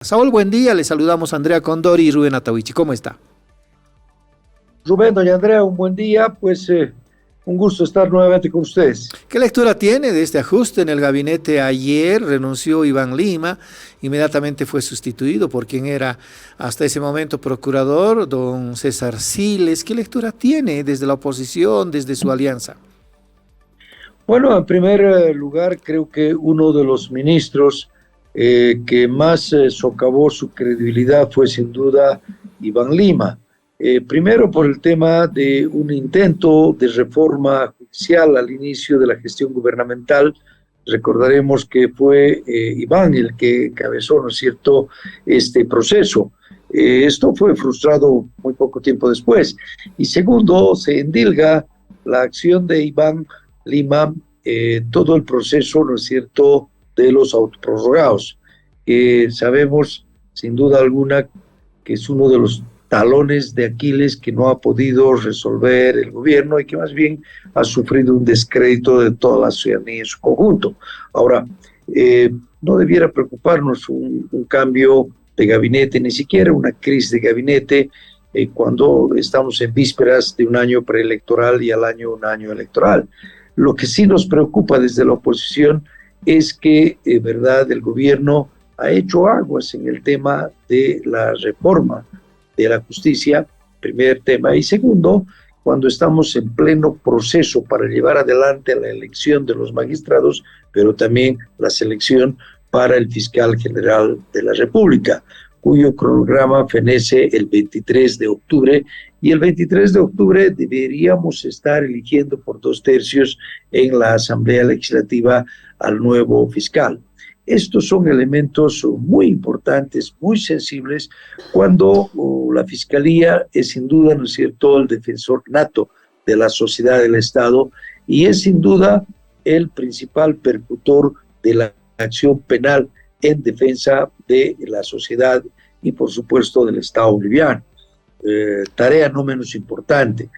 Saúl, buen día. Le saludamos a Andrea Condori y Rubén Atahuichi. ¿Cómo está? Rubén, doña Andrea, un buen día. Un gusto estar nuevamente con ustedes. ¿Qué lectura tiene de este ajuste en el gabinete? Ayer renunció Iván Lima, inmediatamente fue sustituido por quien era hasta ese momento procurador, don César Siles. ¿Qué lectura tiene desde la oposición, desde su alianza? Bueno, en primer lugar, creo que uno de los ministros que más socavó su credibilidad fue sin duda Iván Lima. Primero por el tema de un intento de reforma judicial al inicio de la gestión gubernamental. Recordaremos que fue Iván el que encabezó, ¿no es cierto?, este proceso. Esto fue frustrado muy poco tiempo después. Y segundo, se endilga la acción de Iván Lima, todo el proceso, ¿no es cierto?, de los autoprorrogados, que sabemos sin duda alguna que es uno de los talones de Aquiles que no ha podido resolver el gobierno y que más bien ha sufrido un descrédito de toda la ciudadanía en su conjunto. Ahora, no debiera preocuparnos un cambio de gabinete, ni siquiera una crisis de gabinete, cuando estamos en vísperas de un año preelectoral y un año electoral. Lo que sí nos preocupa desde la oposición es que, verdad, el gobierno ha hecho aguas en el tema de la reforma de la justicia, primer tema. Y segundo, cuando estamos en pleno proceso para llevar adelante la elección de los magistrados, pero también la selección para el fiscal general de la República, cuyo cronograma fenece el 23 de octubre, y el 23 de octubre deberíamos estar eligiendo por 2/3 en la Asamblea Legislativa al nuevo fiscal. Estos son elementos muy importantes, muy sensibles, cuando la Fiscalía es sin duda, ¿no es cierto?, el defensor nato de la sociedad del Estado y es sin duda el principal percutor de la acción penal en defensa de la sociedad y por supuesto del Estado boliviano. Tarea no menos importante.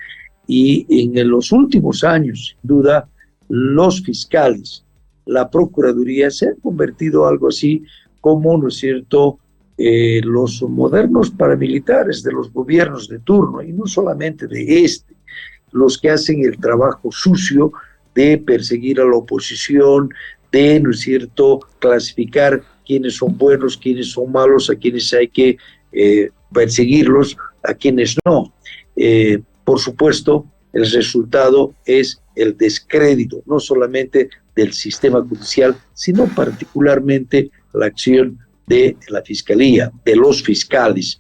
Y en los últimos años, sin duda, los fiscales, la Procuraduría se han convertido en algo así como, ¿no es cierto?, los modernos paramilitares de los gobiernos de turno, y no solamente de los que hacen el trabajo sucio de perseguir a la oposición, de, ¿no es cierto?, clasificar quiénes son buenos, quiénes son malos, a quienes hay que perseguirlos, a quienes no. Por supuesto, el resultado es el descrédito, no solamente del sistema judicial, sino particularmente la acción de la Fiscalía, de los fiscales,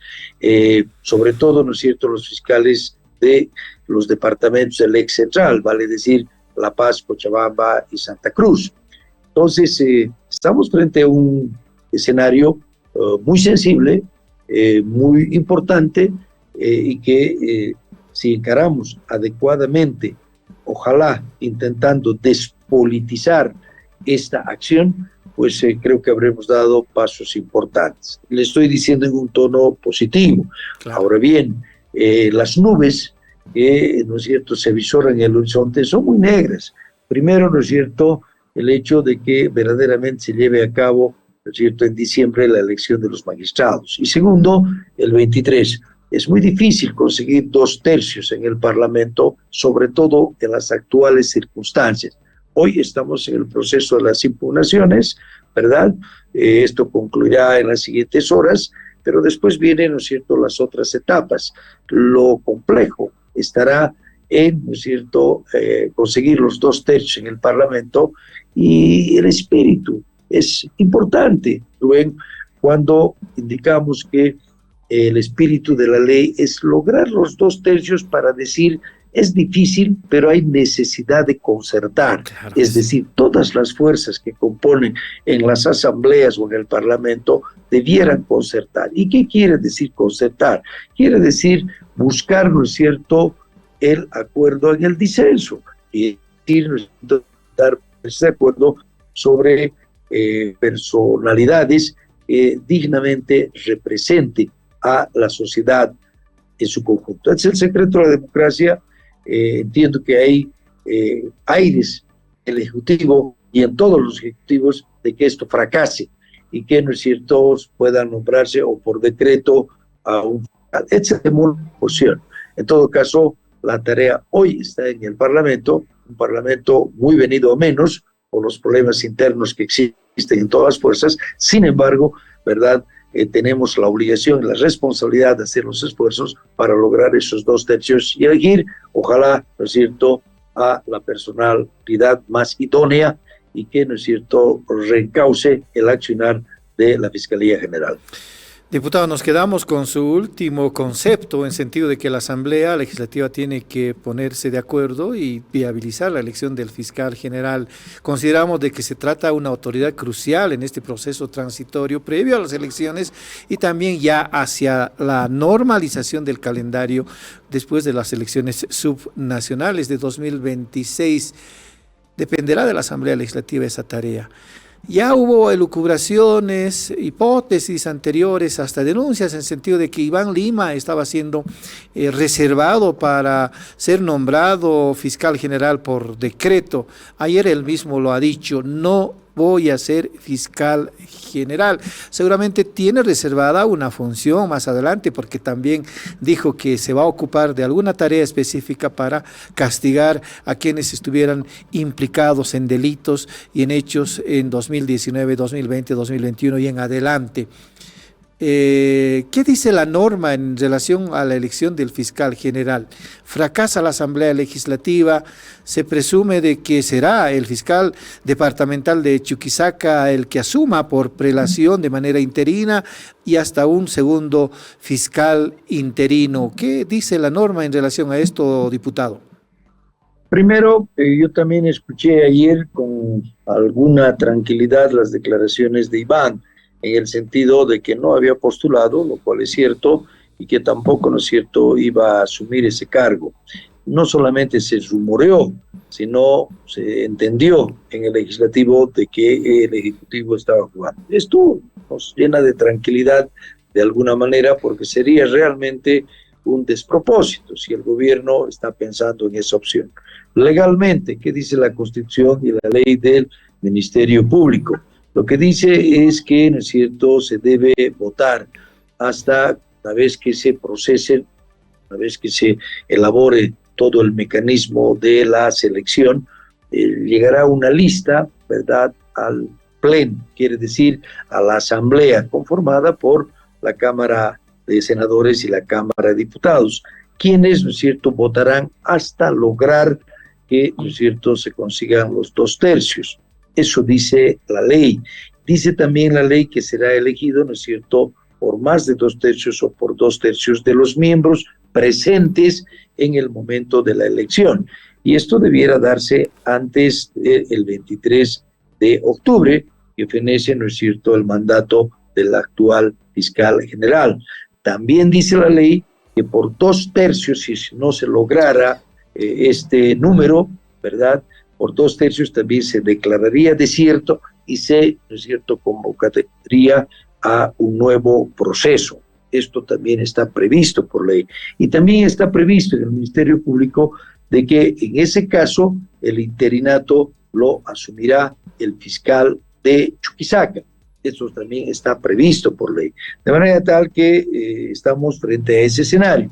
sobre todo, ¿no es cierto?, los fiscales de los departamentos del ex central, vale decir, La Paz, Cochabamba y Santa Cruz. Entonces, estamos frente a un escenario muy sensible, muy importante, y que si encaramos adecuadamente, ojalá intentando despolitizar esta acción, pues creo que habremos dado pasos importantes. Le estoy diciendo en un tono positivo. Claro. Ahora bien, las nubes que, ¿no es cierto?, se visoran en el horizonte son muy negras. Primero, ¿no es cierto?, el hecho de que verdaderamente se lleve a cabo, ¿no es cierto?, en diciembre la elección de los magistrados. Y segundo, el 23. Es muy difícil conseguir 2/3 en el Parlamento, sobre todo en las actuales circunstancias. Hoy estamos en el proceso de las impugnaciones, ¿verdad? Esto concluirá en las siguientes horas, pero después vienen, ¿no es cierto?, las otras etapas. Lo complejo estará en, ¿no es cierto?, conseguir los 2/3 en el Parlamento, y el espíritu es importante, Rubén, cuando indicamos que el espíritu de la ley es lograr los 2/3 para decir, es difícil, pero hay necesidad de concertar. Claro, es decir, todas las fuerzas que componen en las asambleas o en el Parlamento debieran concertar. ¿Y qué quiere decir concertar? Quiere decir buscar, ¿no es cierto?, el acuerdo en el disenso, y decir, ¿no es cierto?, dar ese acuerdo sobre personalidades que dignamente representen a la sociedad en su conjunto. Es el secreto de la democracia. Entiendo que hay aires en el Ejecutivo y en todos los ejecutivos de que esto fracase. y que, ¿no es cierto?, puedan nombrarse o por decreto a un fiscal. Esa es una posición. En todo caso, la tarea hoy está en el Parlamento, un Parlamento muy venido a menos por los problemas internos que existen en todas las fuerzas. Sin embargo, ¿verdad?, tenemos la obligación y la responsabilidad de hacer los esfuerzos para lograr esos 2/3 y elegir, ojalá, ¿no es cierto?, a la personalidad más idónea y que, ¿no es cierto?, reencauce el accionar de la Fiscalía General. Diputado, nos quedamos con su último concepto, en sentido de que la Asamblea Legislativa tiene que ponerse de acuerdo y viabilizar la elección del fiscal general. Consideramos de que se trata de una autoridad crucial en este proceso transitorio previo a las elecciones y también ya hacia la normalización del calendario después de las elecciones subnacionales de 2026. Dependerá de la Asamblea Legislativa esa tarea. Ya hubo elucubraciones, hipótesis anteriores, hasta denuncias en sentido de que Iván Lima estaba siendo reservado para ser nombrado fiscal general por decreto. Ayer él mismo lo ha dicho, no voy a ser fiscal general. Seguramente tiene reservada una función más adelante porque también dijo que se va a ocupar de alguna tarea específica para castigar a quienes estuvieran implicados en delitos y en hechos en 2019, 2020, 2021 y en adelante. ¿Qué dice la norma en relación a la elección del fiscal general? Fracasa la Asamblea Legislativa, se presume de que será el fiscal departamental de Chuquisaca el que asuma por prelación de manera interina y hasta un segundo fiscal interino. ¿Qué dice la norma en relación a esto, diputado? Primero, yo también escuché ayer con alguna tranquilidad las declaraciones de Iván, en el sentido de que no había postulado, lo cual es cierto, y que tampoco, ¿no es cierto?, iba a asumir ese cargo. No solamente se rumoreó, sino se entendió en el legislativo de que el ejecutivo estaba jugando. Esto nos llena de tranquilidad de alguna manera, porque sería realmente un despropósito si el gobierno está pensando en esa opción. Legalmente, ¿qué dice la Constitución y la ley del Ministerio Público? Lo que dice es que, ¿no es cierto?, se debe votar hasta una vez que se procese, una vez que se elabore todo el mecanismo de la selección, llegará una lista, ¿verdad?, al pleno, quiere decir a la asamblea conformada por la Cámara de Senadores y la Cámara de Diputados, quienes, ¿no es cierto?, votarán hasta lograr que, ¿no es cierto?, se consigan los 2/3. Eso dice la ley. Dice también la ley que será elegido, ¿no es cierto?, por más de 2/3 o por 2/3 de los miembros presentes en el momento de la elección. Y esto debiera darse antes del 23 de octubre, que fenece, ¿no es cierto?, el mandato del actual fiscal general. También dice la ley que por 2/3, si no se lograra este número, ¿verdad?, por 2/3 también se declararía desierto y se, ¿no es cierto?, convocaría a un nuevo proceso. Esto también está previsto por ley. Y también está previsto en el Ministerio Público de que en ese caso el interinato lo asumirá el fiscal de Chuquisaca. Eso también está previsto por ley. De manera tal que estamos frente a ese escenario.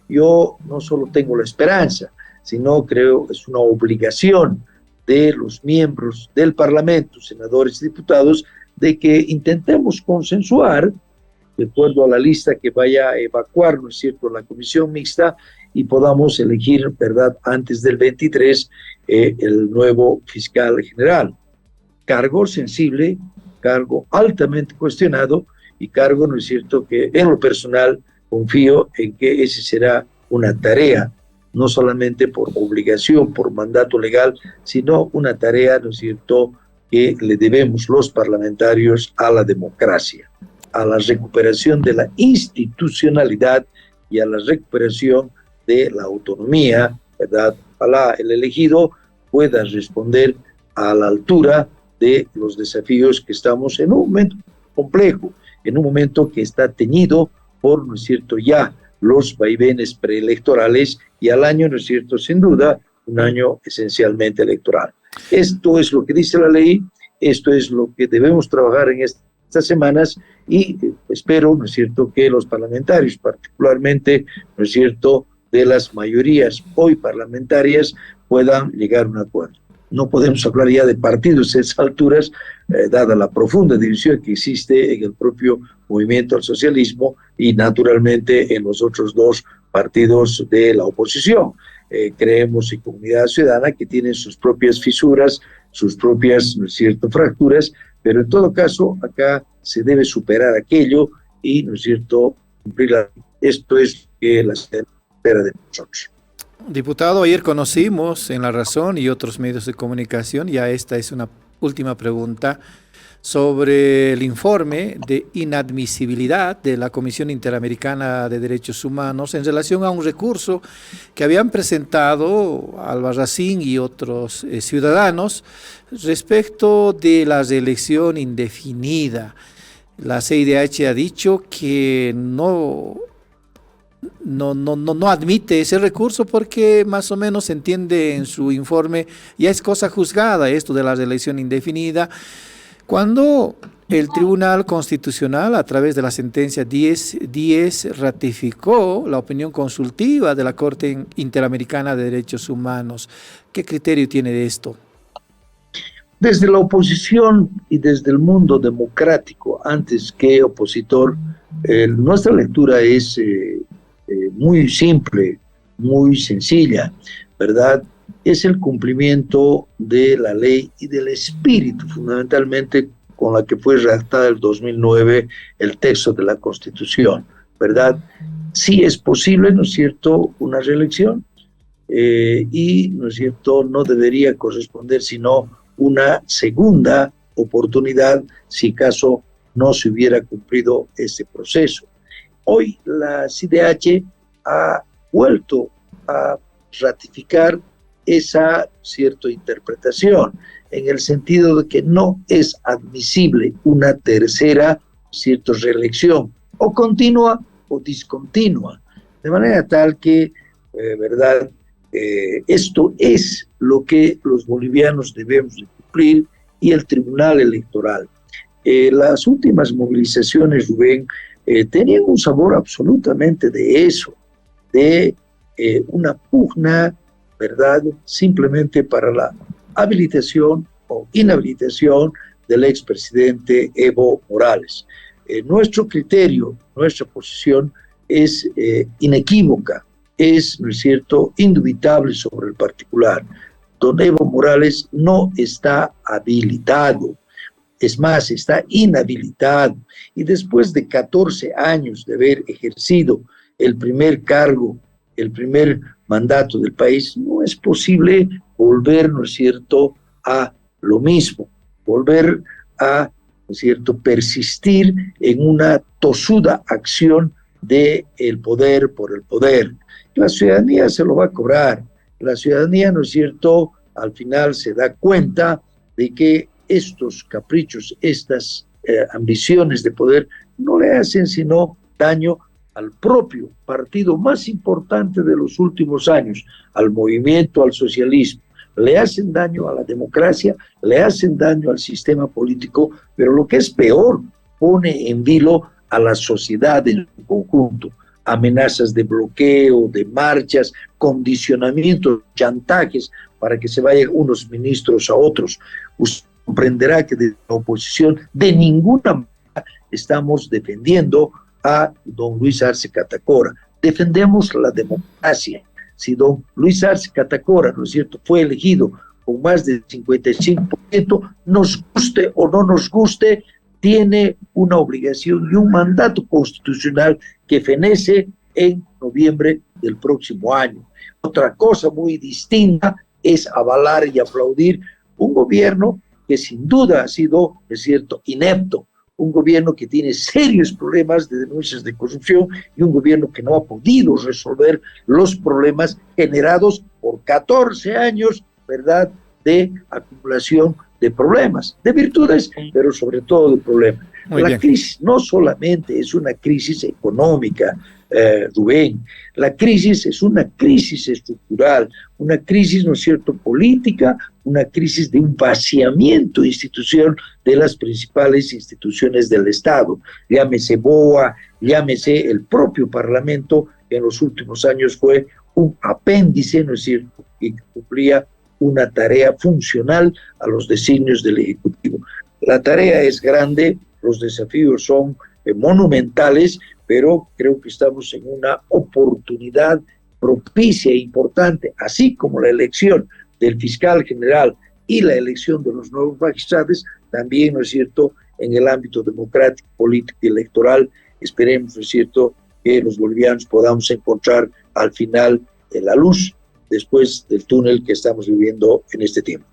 Yo no solo tengo la esperanza, sino creo que es una obligación de los miembros del Parlamento, senadores y diputados, de que intentemos consensuar, de acuerdo a la lista que vaya a evacuar, ¿no es cierto?, la comisión mixta, y podamos elegir, ¿verdad?, antes del 23, el nuevo fiscal general. Cargo sensible, cargo altamente cuestionado, y cargo, ¿no es cierto?, que en lo personal confío en que esa será una tarea, no solamente por obligación, por mandato legal, sino una tarea, ¿no es cierto?, que le debemos los parlamentarios a la democracia, a la recuperación de la institucionalidad y a la recuperación de la autonomía, ¿verdad? Ojalá el elegido pueda responder a la altura de los desafíos que estamos en un momento complejo, en un momento que está teñido por, ¿no es cierto?, ya los vaivenes preelectorales y al año, ¿no es cierto?, sin duda, un año esencialmente electoral. Esto es lo que dice la ley, esto es lo que debemos trabajar en esta estas semanas y espero, ¿no es cierto?, que los parlamentarios, particularmente, ¿no es cierto?, de las mayorías hoy parlamentarias, puedan llegar a un acuerdo. No podemos hablar ya de partidos a esas alturas, dada la profunda división que existe en el propio movimiento al socialismo y naturalmente en los otros dos partidos de la oposición. Creemos en Comunidad Ciudadana que tienen sus propias fisuras, sus propias, ¿no es cierto?, fracturas, pero en todo caso acá se debe superar aquello y, ¿no es cierto?, cumplir esto es la espera de nosotros. Diputado, ayer conocimos en La Razón y otros medios de comunicación, ya esta es una última pregunta, sobre el informe de inadmisibilidad de la Comisión Interamericana de Derechos Humanos en relación a un recurso que habían presentado Albarracín y otros ciudadanos respecto de la reelección indefinida. La CIDH ha dicho que no admite ese recurso porque más o menos se entiende en su informe, ya es cosa juzgada esto de la reelección indefinida, cuando el Tribunal Constitucional, a través de la sentencia 1010, ratificó la opinión consultiva de la Corte Interamericana de Derechos Humanos. ¿Qué criterio tiene de esto? Desde la oposición y desde el mundo democrático, antes que opositor, nuestra lectura es muy simple, muy sencilla, ¿verdad? Es el cumplimiento de la ley y del espíritu, fundamentalmente con la que fue redactada en el 2009 el texto de la Constitución, ¿verdad? Sí es posible, ¿no es cierto?, una reelección y, ¿no es cierto?, no debería corresponder sino una segunda oportunidad si caso no se hubiera cumplido este proceso. Hoy la CIDH ha vuelto a ratificar esa cierta interpretación, en el sentido de que no es admisible una tercera reelección, o continua o discontinua, de manera tal que, ¿verdad?, esto es lo que los bolivianos debemos de cumplir y el Tribunal Electoral. Las últimas movilizaciones, Rubén, tenían un sabor absolutamente de eso, de una pugna, ¿verdad?, simplemente para la habilitación o inhabilitación del expresidente Evo Morales. Nuestro criterio, nuestra posición es inequívoca, es, ¿no es cierto?, indubitable sobre el particular. Don Evo Morales no está habilitado, es más, está inhabilitado. Y después de 14 años de haber ejercido el primer cargo, el primer mandato del país, no es posible volver, ¿no es cierto?, a lo mismo, volver a, ¿no es cierto?, persistir en una tosuda acción del poder por el poder. La ciudadanía se lo va a cobrar. La ciudadanía, ¿no es cierto?, al final se da cuenta de que estos caprichos, estas ambiciones de poder no le hacen sino daño al propio partido más importante de los últimos años, al movimiento, al socialismo. Le hacen daño a la democracia, le hacen daño al sistema político, pero lo que es peor, pone en vilo a la sociedad en su conjunto. Amenazas de bloqueo, de marchas, condicionamientos, chantajes para que se vayan unos ministros a otros. Usted comprenderá que desde la oposición de ninguna manera estamos defendiendo a don Luis Arce Catacora. Defendemos la democracia. Si don Luis Arce Catacora, ¿no es cierto?, fue elegido con más del 55%, nos guste o no nos guste, tiene una obligación y un mandato constitucional que fenece en noviembre del próximo año. Otra cosa muy distinta es avalar y aplaudir un gobierno que sin duda ha sido, es cierto, inepto, un gobierno que tiene serios problemas de denuncias de corrupción y un gobierno que no ha podido resolver los problemas generados por 14 años, ¿verdad?, de acumulación de problemas, de virtudes, pero sobre todo de problemas. Muy La bien. crisis no solamente es una crisis económica, Rubén, la crisis es una crisis estructural, una crisis, ¿no es cierto?, política, una crisis de un vaciamiento institucional de las principales instituciones del Estado, llámese BOA, llámese el propio Parlamento, que en los últimos años fue un apéndice, ¿no es cierto?, que cumplía una tarea funcional a los designios del Ejecutivo. La tarea es grande, los desafíos son monumentales, pero creo que estamos en una oportunidad propicia e importante, así como la elección del fiscal general y la elección de los nuevos magistrados, también, ¿no es cierto?, en el ámbito democrático, político y electoral, esperemos, ¿no es cierto?, que los bolivianos podamos encontrar al final la luz después del túnel que estamos viviendo en este tiempo.